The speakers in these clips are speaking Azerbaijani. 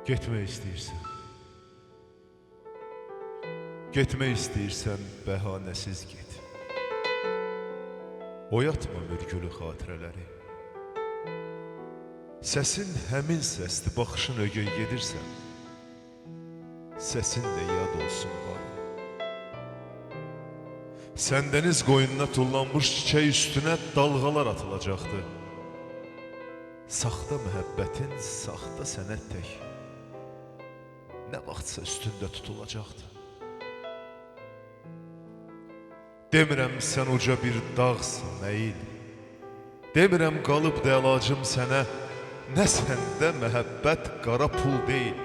Getmək istəyirsən. Getmək istəyirsən, bəhanəsiz get. Oyatma mürgülü xatirələri. Səsin həmin səsdir, baxışın ögey gedirsən. Səsin də yad olsun var. Səndəniz qoyununa tullanmış çiçək üstünə dalğalar atılacaqdı. Saxta məhəbbətin, saxta sənət tək nə vaxtsa üstündə tutulacaqdı. Demirəm sən uca bir dağsan, əyil. Demirəm qalıb da əlacım sənə. Nə səndə məhəbbət qara pul deyil.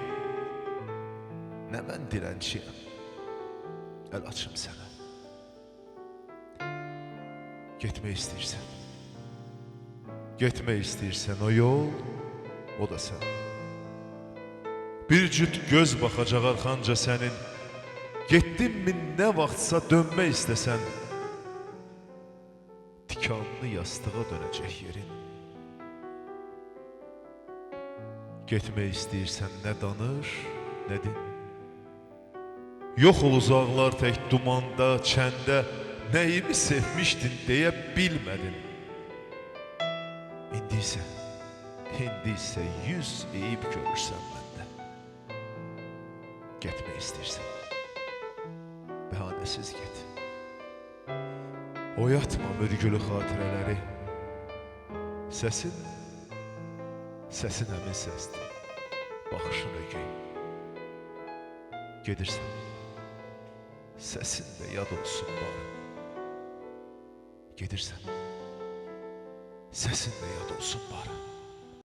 Nə mən dilənçiyəm, əl açım sənə. Getmək istəyirsən. Getmək istəyirsən, o yol, o da sən. Bir cüt göz baxacaq arxanca sənin. Getdinmi nə vaxtsa dönmək istəsən. Tikanlı yastığa dönəcək yerin. Getmək istəyirsən, nə danış, nə din. Yox ol uzaqlar tək dumanda, çəndə. Nəyimi sevmişdin deyə bilmədin. İndi isə 100 eyib görürsən məndə. Getmək istəyirsən, bəhanəsiz get. Oyatma mürgülü xatirələri. Səsin həmin səsdir, baxışın ögey. Gedirsən, səsin də yad olsun bari. Gedirsən, səsin də yad olsun bari.